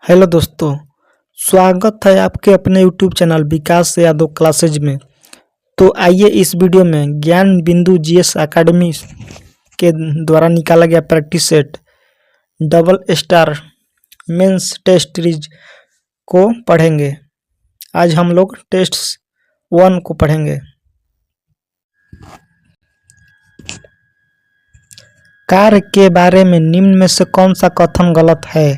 Hello दोस्तों, स्वागत है आपके अपने यूट्यूब चैनल विकास यादव क्लासेज में। तो आइए इस वीडियो में ज्ञान बिंदु जीएस एकेडमी के द्वारा निकाला गया practice set double star mains test series को पढ़ेंगे। आज हम लोग टेस्ट 1 को पढ़ेंगे। कार्य के बारे में निम्न में से कौन सा कथन गलत है?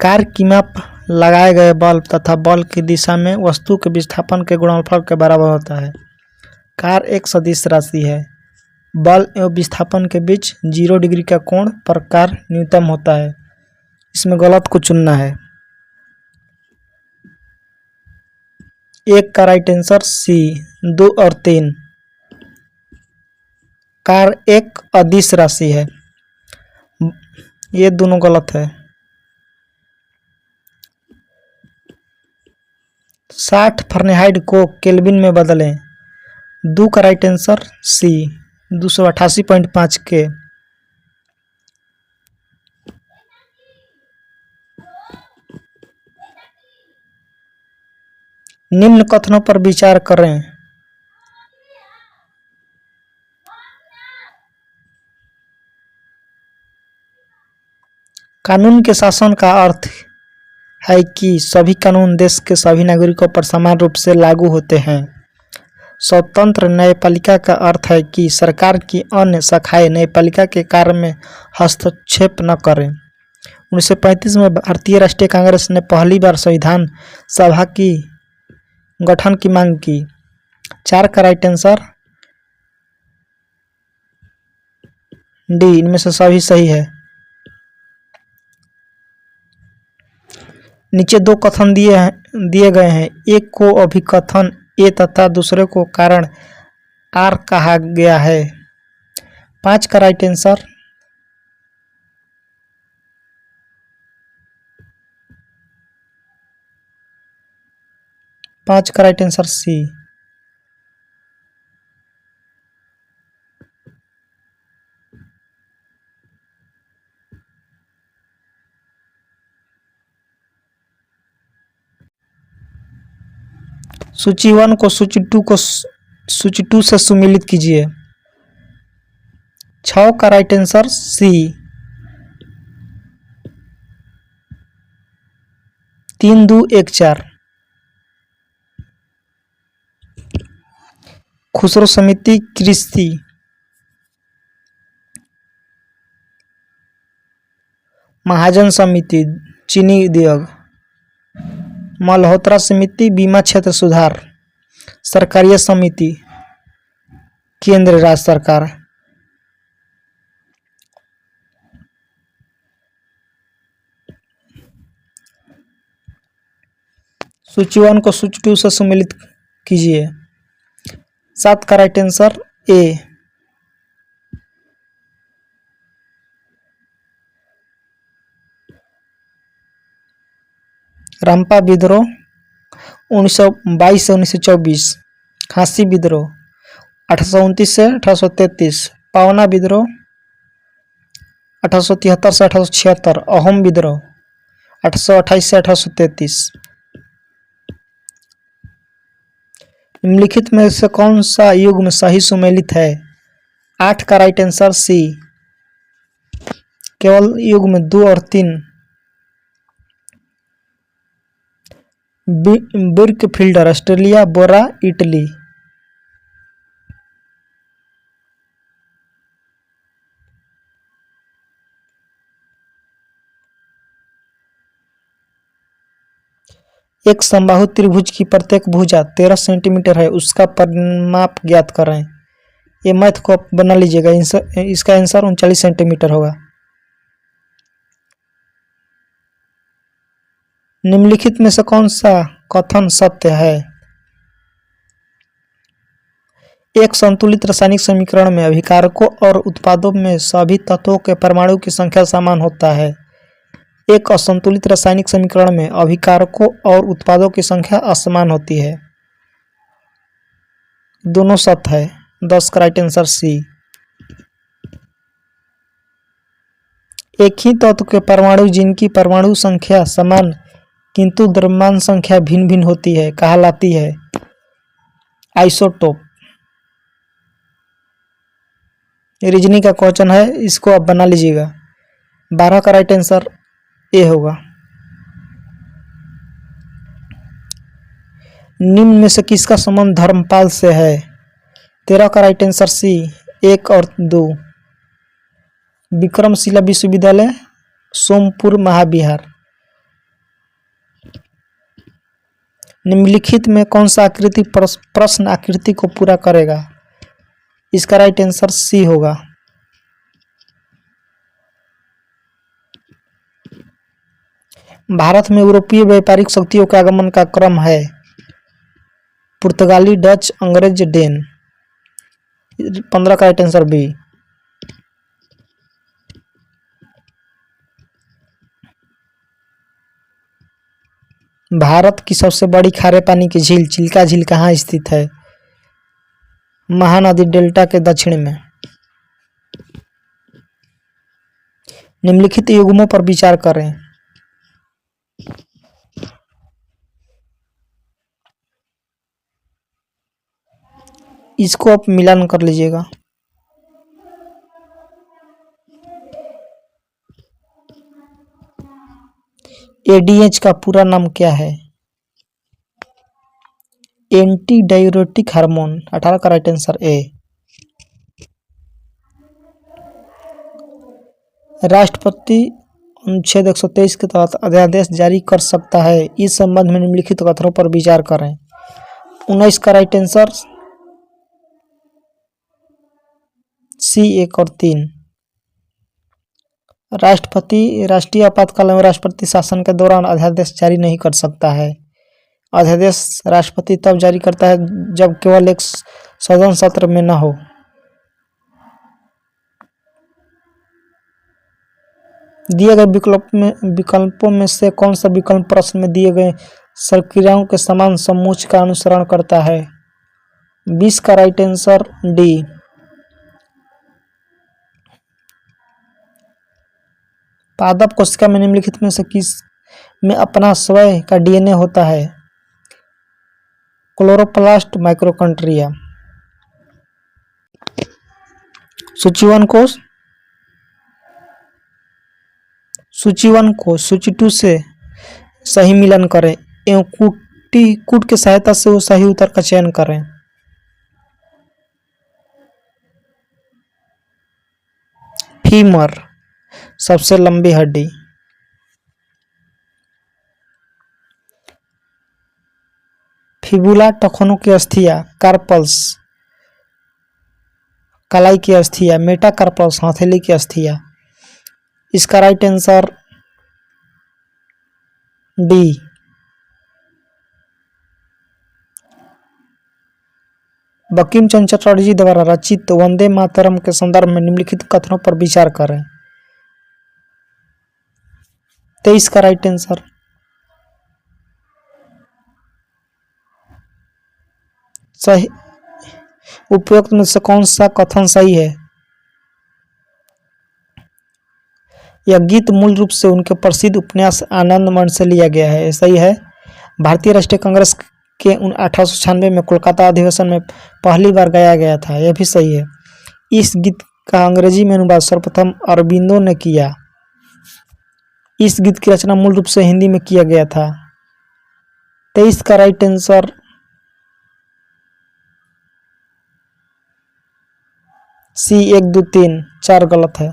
कार्य की माप लगाए गए बल तथा बल की दिशा में वस्तु के विस्थापन के गुणनफल के बराबर होता है। कार्य एक सदिश राशि है। बल एवं विस्थापन के बीच 0 डिग्री का कोण पर कार्य न्यूनतम होता है। इसमें गलत को चुनना है। एक का राइट आंसर सी, 2 और 3। कार्य एक अदिश राशि है। ये दोनों गलत है। 60 फ़ारेनहाइट को केल्विन में बदलें। 2 का राइट आंसर सी, 288.5 के। निम्न कथनों पर विचार करें। कानून के शासन का अर्थ है कि सभी कानून देश के सभी नागरिकों पर समान रूप से लागू होते हैं। स्वतंत्र न्यायपालिका का अर्थ है कि सरकार की अन्य शाखाएं न्यायपालिका के कार्य में हस्तक्षेप न करें। 1935 में भारतीय राष्ट्रीय कांग्रेस ने पहली बार संविधान सभा की गठन की मांग की। 4 का राइट आंसर डी, इनमें से सभी सही है। नीचे 2 कथन दिए गए हैं। एक को अभिकथन ए तथा दूसरे को कारण आर कहा गया है। 5 का राइट आंसर सी। सूची 1 को सूची 2 से सुमेलित कीजिए। 6 का राइट आंसर सी, 3, 2, 1, 4। खुसरो समिति कृषि, महाजन समिति चीनी उद्योग, मल्होत्रा समिति बीमा क्षेत्र सुधार, सरकारीय समिति केंद्र राज्य सरकार। सूची 1 को सूची 2 से सुमेलित कीजिए। 7 का राइट आंसर ए, रंपा विद्रोह 1922 से 1924, खांसी विद्रोह 1829 से 1833, पावना विद्रोह 1873 से 1876, अहोम विद्रोह 1828 से 1833। निम्नलिखित में से कौन सा युग्म सही सुमेलित है? 8 का राइट आंसर सी, केवल युग्म 2 और 3। बिर्कफील्डर ऑस्ट्रेलिया, बोरा इटली। एक समबाहु त्रिभुज की प्रत्येक भुजा 13 सेंटीमीटर है, उसका परिमाप ज्ञात करें। ये मैथ को आप बना लीजिएगा। इसका आंसर 39 सेंटीमीटर होगा। निम्नलिखित में से कौन सा कथन सत्य है? एक संतुलित रासायनिक समीकरण में अभिकारकों और उत्पादों में सभी तत्वों के परमाणु की संख्या समान होता है। एक असंतुलित रासायनिक समीकरण में अभिकारकों और उत्पादों की संख्या असमान होती है। दोनों सत्य है। 10 का राइट आंसर सी। एक ही तत्व के परमाणु जिनकी परमाणु संख्या समान किंतु द्रव्यमान संख्या भिन्न भिन्न होती है कहलाती है आइसोटोप। रीजनिंग का क्वेश्चन है, इसको आप बना लीजिएगा। 12 का राइट आंसर ए होगा। निम्न में से किसका संबंध धर्मपाल से है? 13 का राइट आंसर सी 1 और 2। विक्रमशिला विश्वविद्यालय सोमपुर महाविहार। निम्नलिखित में कौन सा आकृति प्रश्न आकृति को पूरा करेगा? इसका राइट आंसर सी होगा। भारत में यूरोपीय व्यापारिक शक्तियों के आगमन का क्रम है? पुर्तगाली, डच, अंग्रेज, डेन। 15 का राइट आंसर बी। भारत की सबसे बड़ी खारे पानी की झील चिल्का झील कहाँ स्थित है? महानदी डेल्टा के दक्षिण में। निम्नलिखित युग्मों पर विचार करें। इसको आप मिलान कर लीजिएगा। एडीएच का पूरा नाम क्या है? Anti diuretic hormone. 18 का राइट आंसर ए। राष्ट्रपति अनुच्छेद 123 के तहत अध्यादेश जारी कर सकता है। इस संबंध में निम्नलिखित कथनों पर विचार करें। 19 का राइट आंसर सी 1 और 3। राष्ट्रपति राष्ट्रीय आपातकाल में राष्ट्रपति शासन के दौरान अध्यादेश जारी नहीं कर सकता है। अध्यादेश राष्ट्रपति तब जारी करता है जब केवल एक सदन सत्र में न हो। दिए गए विकल्पों में से कौन सा विकल्प प्रश्न में दिए गए क्रियाओं के समान समोच्च का अनुसरण करता है? 20 का राइट आंसर डी। पादप कोशिका में निम्नलिखित में से किस में अपना स्वयं का डीएनए होता है? Chloroplast, mitochondria. सूची 1 को सूची 2 से सही मिलान करें एवं कूट की सहायता से वो सही उत्तर का चयन करें। फीमर सबसे लंबी हड्डी। फिबुला टखनों की अस्थियां। कार्पल्स कलाई की अस्थियां। मेटाकार्पल्स हथेली की अस्थियां। इसका right answer D. Bankim Chandra Chatterjee द्वारा रचित वंदे मातरम के संदर्भ में निम्नलिखित कथनों पर विचार करें। 23 का राइट आंसर सही। उपयुक्त में से कौन सा कथन सही है? यह गीत मूल रूप से उनके प्रसिद्ध उपन्यास आनंदमठ से लिया गया है। सही है। भारतीय राष्ट्रीय कांग्रेस के 1896 में कोलकाता अधिवेशन में पहली बार गाया गया था। यह भी सही है। इस गीत का अंग्रेजी में अनुवाद सर्वप्रथम अरबिंदो ने किया। इस गीत की रचना मूल रूप से हिंदी में किया गया था। 23 का राइट आंसर सी 1 2 3 4 गलत है।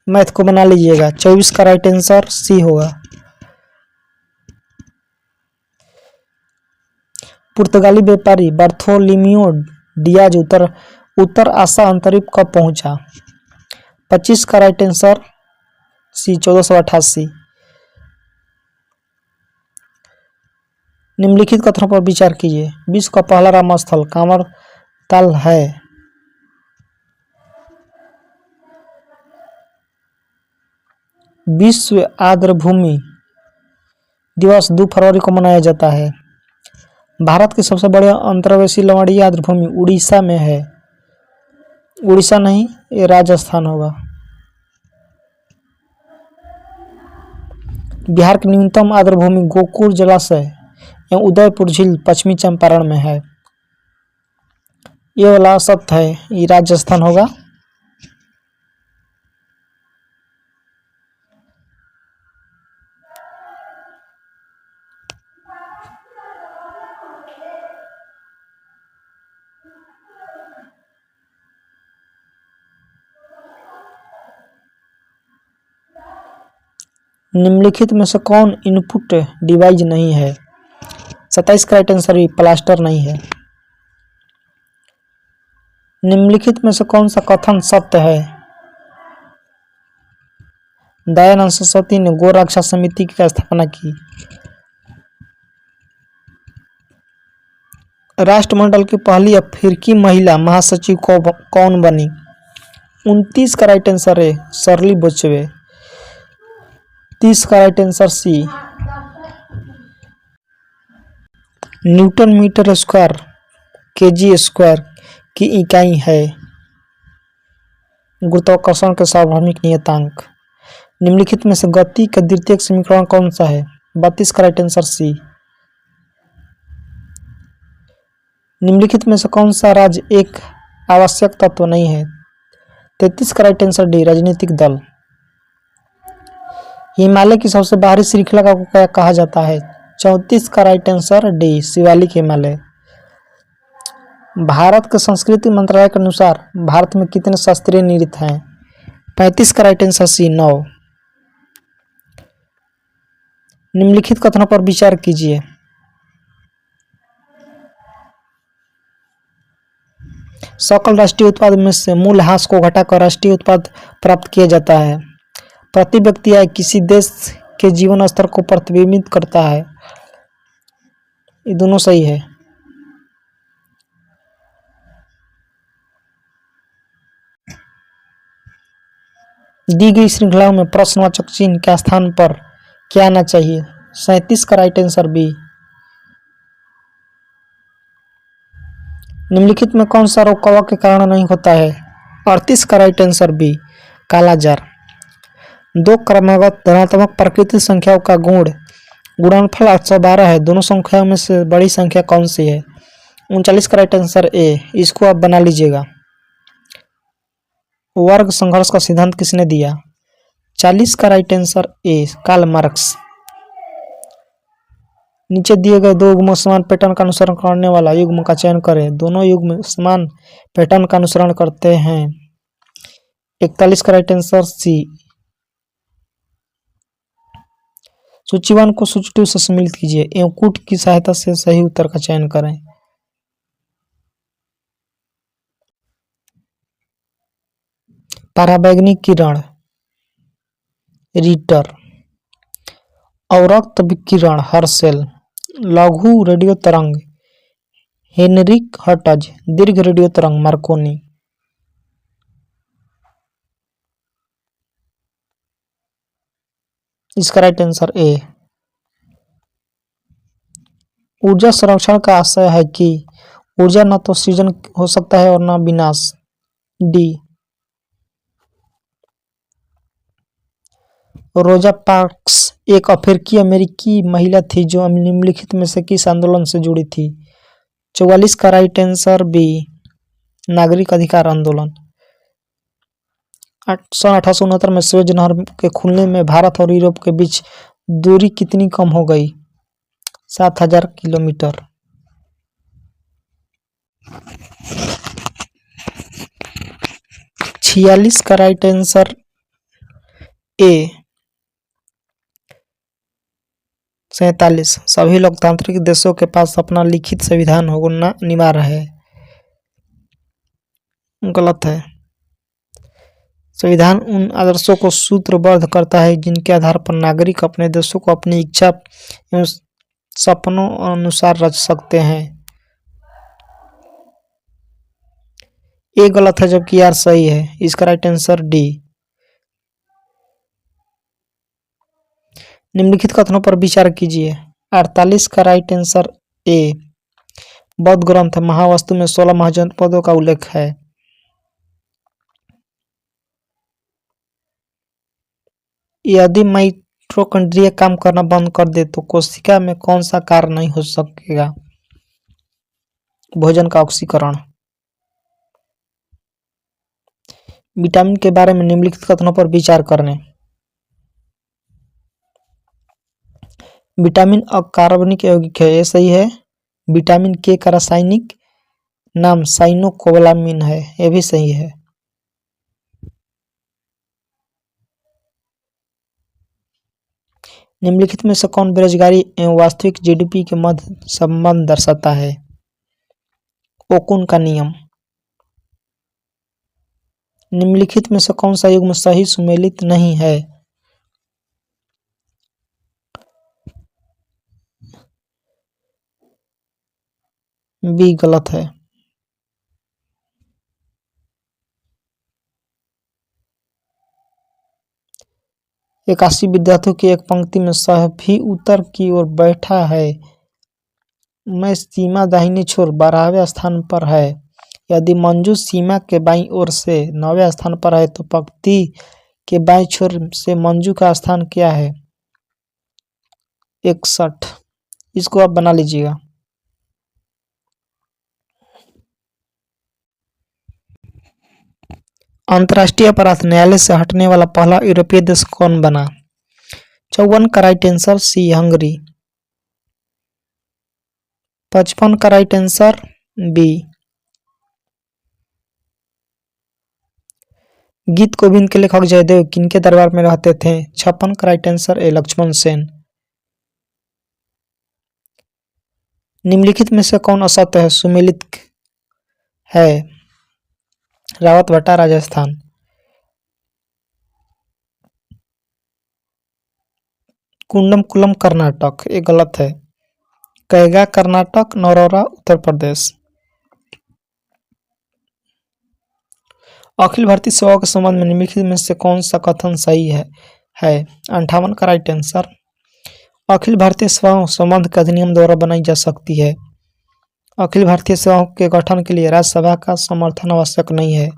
मैथ को बना लीजिएगा। 24 का राइट आंसर सी होगा। पुर्तगाली व्यापारी बार्थोलोम्यू डियाज उत्तर आसा अंतरिक्ष कब पहुंचा? 25 का राइट आंसर सी 1488। निम्नलिखित कथनों पर विचार कीजिए। विश्व का पहला राम स्थल कामरताल है। विश्व आर्द्रभूमि दिवस 2 फरवरी को मनाया जाता है। भारत की सबसे बड़ी अंतर्वेशी लवणीय आर्द्रभूमि उड़ीसा में है। उड़ीसा नहीं, ये राजस्थान होगा। बिहार की न्यूनतम आर्द्रभूमि गोकुल जलाशय एवं उदयपुर झील पश्चिमी चंपारण में है। ये वाला सत्य है, ये राजस्थान होगा। निम्नलिखित में से कौन इनपुट डिवाइस नहीं है? 27 का राइट आंसर भी प्लास्टर नहीं है। निम्नलिखित में से कौन सा कथन सत्य है? दयानंद सरस्वती ने गौ रक्षा समिति की स्थापना की। राष्ट्रमंडल की पहली अफ्रीकी महिला महासचिव कौन बनी? 29 का राइट आंसर है शर्ली बचवे। 30 का right answer C. Newton metre square kg square की इकाई है। गुरुत्वाकर्षण के सार्वभौमिक नियतांक। निम्नलिखित में से गति का द्वितीयक समीकरण कौन सा है? 32 का राइट आंसर सी। निम्नलिखित में से कौन सा राज्य एक आवश्यक तत्व नहीं है? 33 का राइट आंसर डी राजनीतिक दल। हिमालय की सबसे बाहरी श्रृंखला को क्या कहा जाता है? 34 का right answer D Shivalik Himalaya. Bharat के संस्कृति मंत्रालय के अनुसार भारत में कितने शास्त्रीय नृत्य हैं? 35 का राइट आंसर सी 9। निम्नलिखित कथनों पर विचार कीजिए। सकल राष्ट्रीय उत्पाद में से मूल्यह्रास को घटाकर राष्ट्रीय उत्पाद प्राप्त किया जाता है। प्रति व्यक्ति आय किसी देश के जीवन स्तर को प्रतिबिंबित करता है। ये दोनों सही है। दी गई श्रृंखलाओं में प्रश्नवाचक चिन्ह के स्थान पर क्या आना चाहिए? 37 का राइट आंसर बी। निम्नलिखित में कौन सा रोग कवक के कारण नहीं होता है? 38 का राइट आंसर बी कालाजार। दो क्रमागत धनात्मक प्राकृतिक संख्याओं का गुणनफल 812 है। दोनों संख्याओं में से बड़ी संख्या कौन सी है? 39 का राइट आंसर ए। इसको आप बना लीजिएगा। वर्ग संघर्ष का सिद्धांत किसने दिया? 40 का right answer A Karl Marx. नीचे दिए गए दो युग्म समान पैटर्न का अनुसरण करने वाला युग्म का चयन करें। दोनों युग्म समान पैटर्न का अनुसरण करते हैं। 41 का राइट आंसर सी। सूची 1 को सूची 2 से सम्मिलित कीजिए एवं कूट की सहायता से सही उत्तर का चयन करें। पराबैंगनी किरण रीटर, अवरक्त विकिरण हर्शेल, लघु रेडियो तरंग हेनरिक हर्ट्ज, दीर्घ रेडियो तरंग मार्कोनी। इसका राइट आंसर ए। ऊर्जा संरक्षण का आशय है कि ऊर्जा न तो सृजन हो सकता है और न विनाश। डी। रोजा पार्क्स एक अफ्रीकी अमेरिकी महिला थी जो निम्नलिखित में से किस आंदोलन से जुड़ी थी? 44 का राइट आंसर बी नागरिक अधिकार आंदोलन। 1869 में स्वेज नहर के खुलने में भारत और यूरोप के बीच दूरी कितनी कम हो गई? 7000 किलोमीटर। 46 का राइट आंसर ए 47। सभी लोकतांत्रिक देशों के पास अपना लिखित संविधान होना अनिवार्य है। गलत है। संविधान उन आदर्शों को सूत्रबद्ध करता है जिनके आधार पर नागरिक अपने देशों को अपनी इच्छा एवं सपनों अनुसार रच सकते हैं। ये गलत है जबकि यार सही है। इसका राइट आंसर डी। निम्नलिखित कथनों पर विचार कीजिए। 48 का राइट आंसर ए बौद्ध ग्रंथ महावास्तु में 16 महाजनपदों का उल्लेख है। यदि माइटोकॉन्ड्रिया काम करना बंद कर दे तो कोशिका में कौन सा कार्य नहीं हो सकेगा? भोजन का ऑक्सीकरण। विटामिन के बारे में निम्नलिखित कथनों पर विचार करने। विटामिन अकार्बनिक यौगिक है, ये सही है। विटामिन के का रासायनिक नाम साइनोकोबालामिन है, ये भी सही है। निम्नलिखित में से कौन बेरोजगारी एवं वास्तविक जीडीपी के मध्य संबंध दर्शाता है? ओकुन का नियम। निम्नलिखित में से कौन सा युग्म सही सुमेलित नहीं है? बी गलत है। 81 विद्यार्थियों की एक पंक्ति में सभी उत्तर की ओर बैठा है। मैं सीमा दाहिनी छोर 12वें स्थान पर है। यदि मंजू सीमा के बाईं ओर से 9वें स्थान पर है तो पंक्ति के बाईं छोर से मंजू का स्थान क्या है? 61। इसको आप बना लीजिएगा। अंतर्राष्ट्रीय अपराध न्यायालय से हटने वाला पहला यूरोपीय देश कौन बना? 54 का राइट आंसर सी हंगरी। 55 का राइट आंसर बी। गीत गोविंद के लेखक जयदेव किनके दरबार में रहते थे? 56 का right answer A Lakshman Sen. निम्नलिखित में से कौन असत्य है? सुमेलित है। रावत भट्टा राजस्थान। कुंडम कुलम कर्नाटक, ये गलत है। कैगा कर्नाटक, नौरौरा उत्तर प्रदेश। अखिल भारतीय सेवाओं के संबंध में निम्नलिखित में से कौन सा कथन सही है? 58 का राइट आंसर। अखिल भारतीय सेवाओं संबंध के अधिनियम द्वारा बनाई जा सकती है। अखिल भारतीय सेवाओं के गठन के लिए राज्यसभा का समर्थन आवश्यक नहीं है।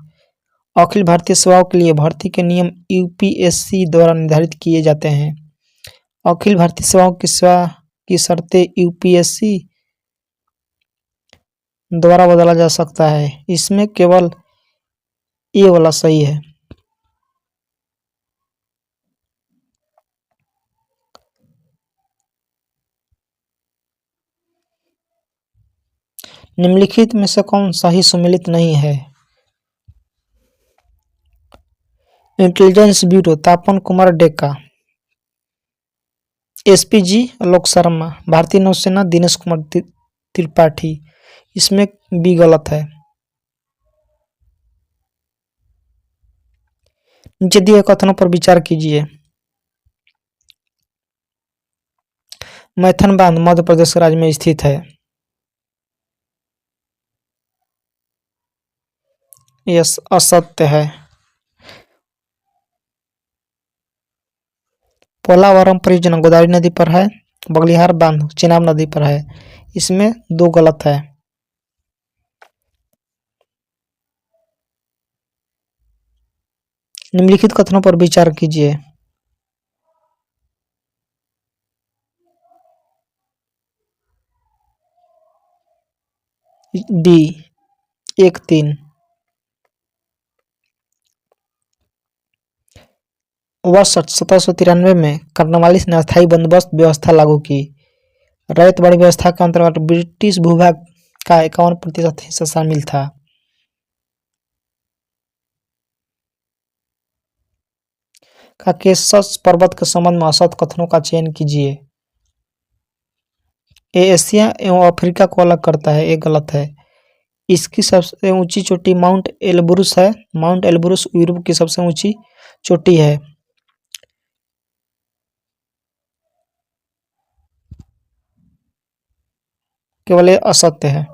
अखिल भारतीय सेवाओं के लिए भर्ती के नियम यूपीएससी द्वारा निर्धारित किए जाते हैं। अखिल भारतीय सेवाओं की सेवा की शर्तें यूपीएससी द्वारा बदला जा सकता है। इसमें केवल ये वाला सही है। निम्नलिखित में से कौन सही सुमेलित नहीं है? इंटेलिजेंस ब्यूरो तापन कुमार डेका। एसपीजी आलोक शर्मा। भारतीय नौसेना दिनेश कुमार त्रिपाठी। इसमें बी गलत है। नीचे दिए कथनों पर विचार कीजिए। मैथन बांध मध्य प्रदेश राज्य में स्थित है। यह असत्य है। पोलावरम परियोजना गोदावरी नदी पर है। बगलिहार बांध चिनाब नदी पर है। इसमें दो गलत है। निम्नलिखित कथनों पर विचार कीजिए। डी 1-3। वर्ष 1793 में कॉर्नवालिस ने अस्थायी बंदोबस्त व्यवस्था लागू की। रैयत बाड़ी व्यवस्था के अंतर्गत ब्रिटिश भूभाग का 51% हिस्सा शामिल था। काकेशस पर्वत के संबंध में असत कथनों का चयन कीजिए। ये एशिया एवं अफ्रीका को अलग करता है, ये गलत है। इसकी सबसे ऊंची चोटी माउंट एलब्रूस है। माउंट एलब्रूस यूरोप की सबसे ऊंची चोटी है। केवल ये असत्य है।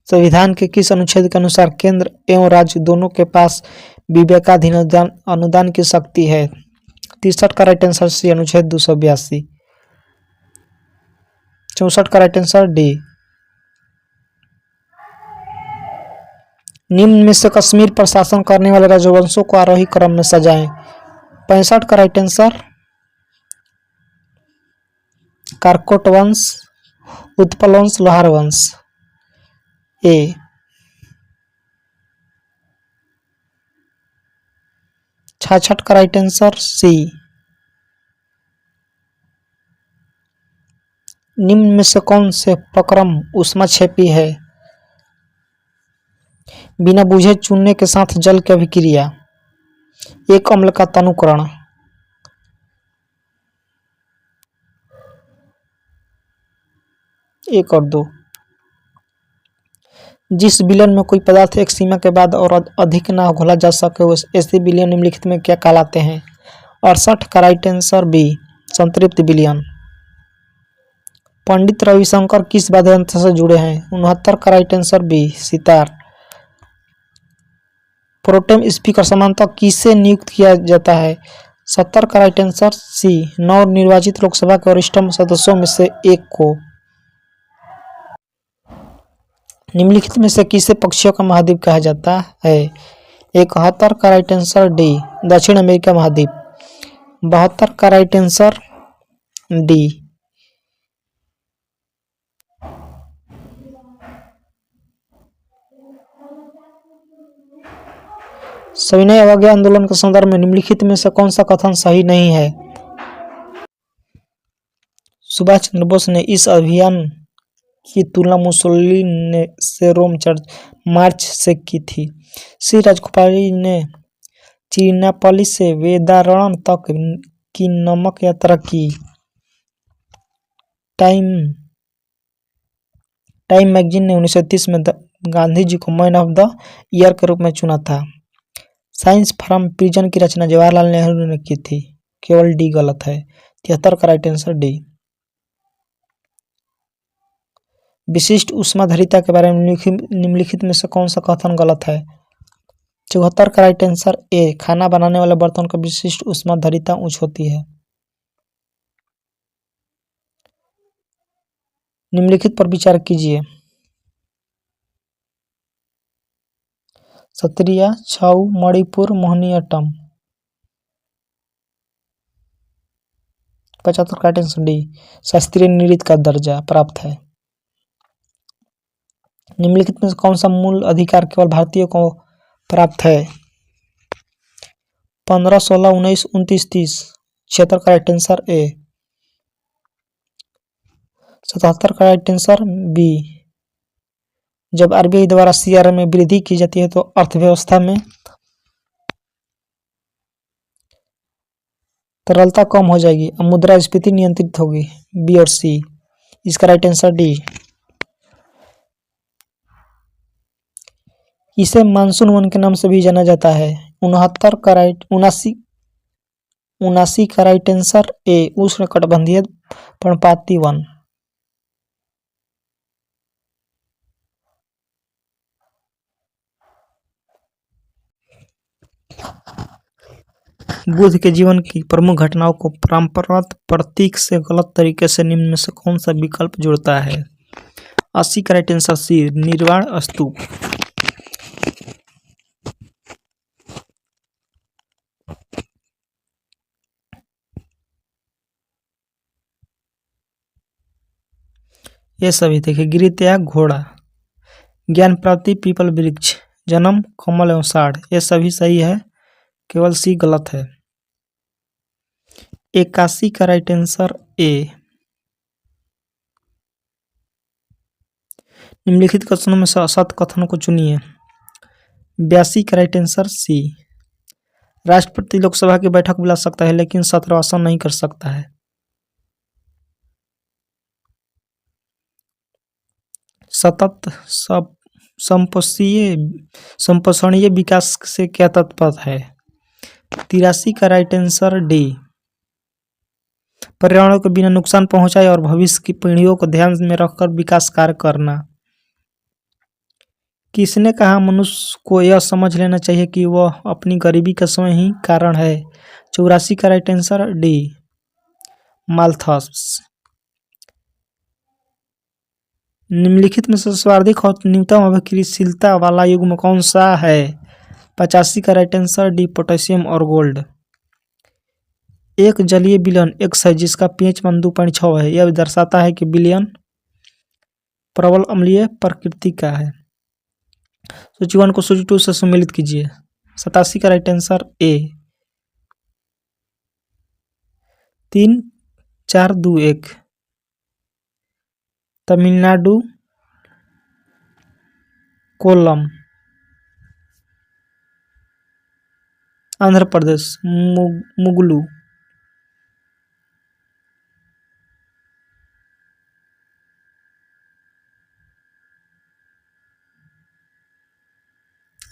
संविधान के किस अनुच्छेद के अनुसार केंद्र एवं राज्य दोनों के पास विवेकाधीन अनुदान की शक्ति है? 63 का राइट आंसर सी अनुच्छेद 282। 64 का राइट आंसर डी। निम्न में से कश्मीर पर शासन करने वाले राजवंशों को आरोही क्रम में सजाएं। 65 का राइट आंसर कारकोट वंश, उत्पल वंश, लोहार वंश ए। 66 का राइट आंसर सी। निम्न में से कौन से प्रक्रम ऊष्माक्षेपी है? बिना बूझे चूने के साथ जल की अभिक्रिया, एक अम्ल का तनुकरण, एक और दो। जिस विलयन में कोई पदार्थ एक सीमा के बाद और अधिक ना घोला जा सके ऐसे विलयन निम्नलिखित में क्या कहलाते हैं? 68 का राइट आंसर बी, संतृप्त विलयन। पंडित रविशंकर किस वाद्य यंत्र से जुड़े हैं? 69 का right answer B, sitar. Protem speaker सामान्यतः किसे नियुक्त किया जाता है? 70 का राइट आंसर सी, नवनिर्वाचित लोकसभा के वरिष्ठतम सदस्यों में से एक को। निम्नलिखित में से किसे पक्षियों का महाद्वीप कहा जाता है? 71 का राइट आंसर डी, दक्षिण अमेरिका महाद्वीप। 72 का राइट आंसर डी। सविनय अवज्ञा आंदोलन के संदर्भ में निम्नलिखित में से कौन सा कथन सही नहीं है? सुभाष चंद्र बोस ने इस अभियान की तुलना मुसोलिनी से रोम मार्च से की थी। श्री राजगोपाल ने चिरिनापल्ली से वेदारण्य तक की नमक यात्रा की। टाइम मैगजीन ने 1930 में गांधी जी को मैन ऑफ द ईयर के रूप में चुना था। साइंस फ्रॉम प्रिजन की रचना जवाहरलाल नेहरू ने की थी। केवल डी गलत है। 73 का राइट आंसर डी। विशिष्ट ऊष्माधरीता के बारे में निम्नलिखित में से कौन सा कथन गलत है? 74 का राइट आंसर ए, खाना बनाने वाले बर्तन का विशिष्ट ऊष्माधरीता उच्च होती है। निम्नलिखित पर विचार कीजिए। सत्रिया, छाऊ, मणिपुर, मोहिनीअट्टम। 75 का राइट आंसर डी, शास्त्रीय नृत्य का दर्जा प्राप्त है। निम्नलिखित में से कौन सा मूल अधिकार केवल भारतीयों को प्राप्त है? 15, 16, 19, 29, 30। 76 का राइट आंसर ए। 77 का राइट आंसर बी। जब आरबीआई द्वारा सीआरएम में वृद्धि की जाती है तो अर्थव्यवस्था में तरलता कम हो जाएगी और मुद्रास्फीति नियंत्रित होगी, बी और सी। इसका राइट आंसर डी। इसे मानसून वन के नाम से भी जाना जाता है। 69 का राइट 79 का राइट आंसर ए, उष्णकटिबंधीय पर्णपाती वन। बुद्ध के जीवन की प्रमुख घटनाओं को परंपरागत प्रतीक से गलत तरीके से निम्न में से कौन सा विकल्प जोड़ता है? 80 का राइट आंसर सी, निर्वाण स्तूप। ये सभी देखिए, गिरि त्याग घोड़ा, ज्ञान प्राप्ति पीपल वृक्ष, जन्म कमल एवं साढ़, ये सभी सही है, केवल सी गलत है। 81 का राइट आंसर ए। निम्नलिखित कथनों में से असत कथनों को चुनिए। 82 का राइट आंसर सी, राष्ट्रपति लोकसभा की बैठक बुला सकता है लेकिन सत्रवासन नहीं कर सकता है। सतत संपोषणीय विकास से क्या तात्पर्य है? 83 का राइट आंसर डी, पर्यावरण को बिना नुकसान पहुंचाए और भविष्य की पीढ़ियों को ध्यान में रखकर विकास कार्य करना। किसने कहा मनुष्य को यह समझ लेना चाहिए कि वह अपनी गरीबी का स्वयं ही कारण है? 84 का राइट आंसर डी, माल्थस। निम्नलिखित में से सर्वाधिक और न्यूनतम अभिक्रियाशीलता वाला युग्म कौन सा है? 85 का राइट आंसर डी, पोटेशियम और गोल्ड। एक जलीय विलयन X है जिसका pH मान 2.6 है। यह दर्शाता है कि विलयन प्रबल अम्लीय प्रकृति का है। सूची 1 को सूची 2 से सम्मिलित कीजिए। 87 का right answer A. 3 4 2 1। Tamil Nadu Kollam. Andhra Pradesh मुगलू।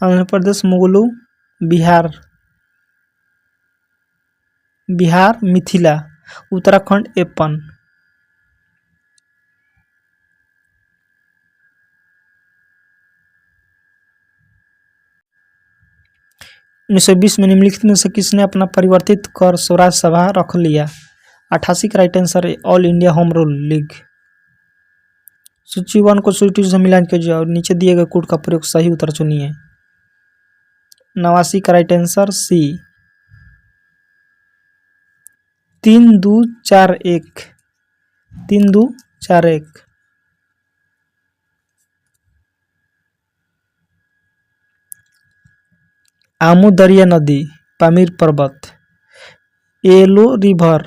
आंध्र प्रदेश मुगलू। बिहार मिथिला। उत्तराखंड एपन। 1920 में निम्नलिखित में से किसने अपना परिवर्तित कर स्वराज सभा रख लिया? 88 का राइट आंसर है all India home rule league. सूची 1 को सूची 2 से मिलान कीजिए और नीचे दिए गए कोड का प्रयोग सही उत्तर चुनिए। 89 का राइट आंसर सी। 3 2 4 1। 3 2 4 1। आमू दरिया नदी, पामीर पर्वत, येलो रिवर,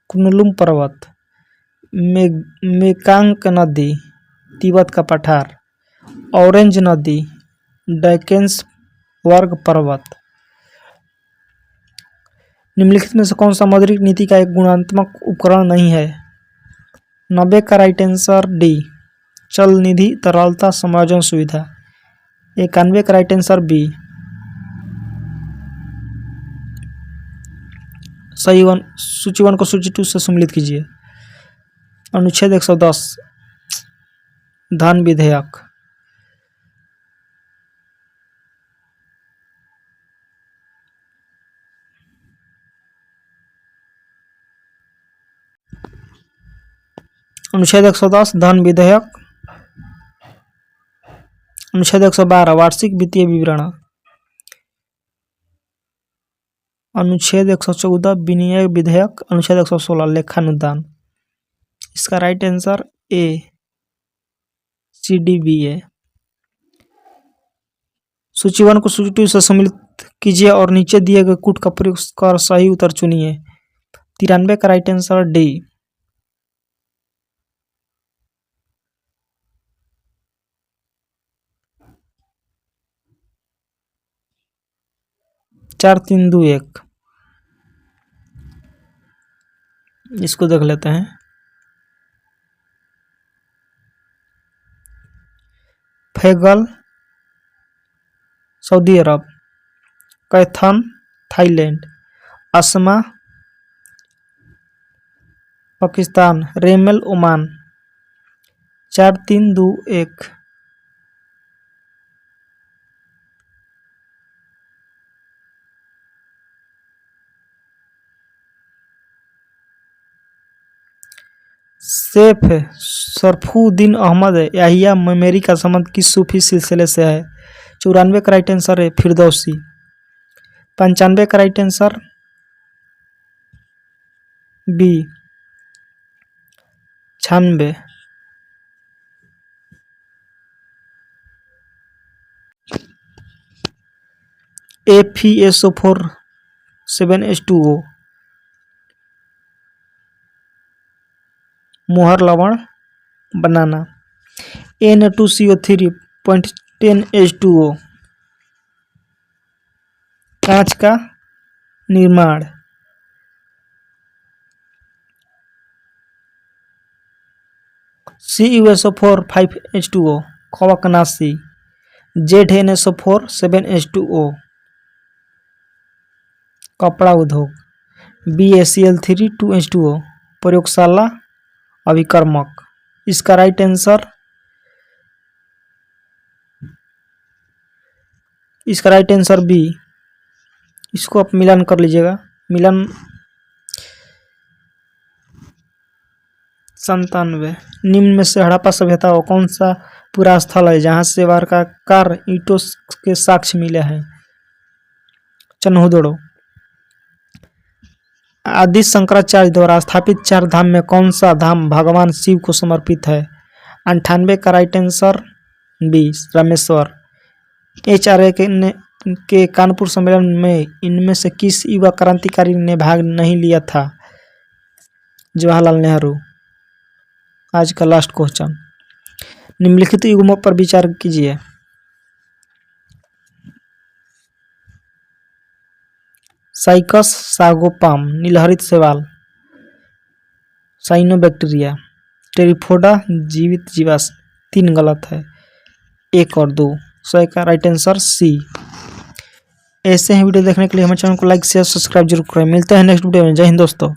कुनलुम पर्वत, मेकांग नदी, तिब्बत का पठार, ऑरेंज नदी, डैकेंस वर्ग पर्वत। निम्नलिखित में से कौन सा मौद्रिक नीति का एक गुणात्मक उपकरण नहीं है? 90 का राइट आंसर डी, चल निधि तरलता समायोजन सुविधा। 91 का राइट आंसर बी। सही सूची 1 को सूची 2 से सम्मिलित कीजिए। अनुच्छेद 110 धन विधेयक। अनुच्छेद 110 धन विधेयक। अनुच्छेद 112 वार्षिक वित्तीय विवरण। अनुच्छेद 114 विनियोग विधेयक। अनुच्छेद 116 लेखानुदान। इसका राइट आंसर ए CDB है। सूची 1 को सूची 2 से सम्मिलित कीजिए और नीचे दिए गए कूट का प्रयोग कर सही उत्तर चुनिए। 93 का राइट आंसर डी। 4 3 2 1। इसको देख लेते हैं। फैगल सऊदी अरब, कैथन Thailand, Asma Pakistan, Remal Oman. 4 3 2 1। Sheikh Sharfuddin Ahmad Yahya Maneri का संबंध किस सूफी सिलसिले से है? 94 का राइट आंसर है फिरदौसी। 95 का right answer B 96। FeSO4 7H2O मोहर लवण बनाना। Na2CO3.10H2O कांच का निर्माण। CuSO4 5H2O कवकनाशी। ZnSO4 7H2O कपड़ा उद्योग। BaCl3 2H2O प्रयोगशाला अभिकर्मक। इसका राइट आंसर बी। इसको आप मिलान कर लीजिएगा। मिलान 97। निम्न में से हड़प्पा सभ्यता का कौन सा पूरा स्थल है जहां से वर्गाकार ईंटों के साक्ष्य मिले हैं? चन्हुदड़ो। आदि शंकराचार्य द्वारा स्थापित 4 धाम में कौन सा धाम भगवान शिव को समर्पित है? 98 का right answer B Rameshwar. HRA के कानपुर सम्मेलन में इनमें से किस युवा क्रांतिकारी ने भाग नहीं लिया था? जवाहरलाल नेहरू। आज का लास्ट क्वेश्चन, निम्नलिखित युग्मों पर विचार कीजिए। साइकस सागोपाम, नीलहरित शैवाल, साइनोबैक्टीरिया, टेरिफोडा, जीवित जीवाश्म। 3 गलत है, 1 और 2। सो का राइट आंसर सी। ऐसे ही वीडियो देखने के लिए हमारे चैनल को लाइक शेयर सब्सक्राइब जरूर करें। मिलते हैं नेक्स्ट वीडियो में। जय हिंद दोस्तों।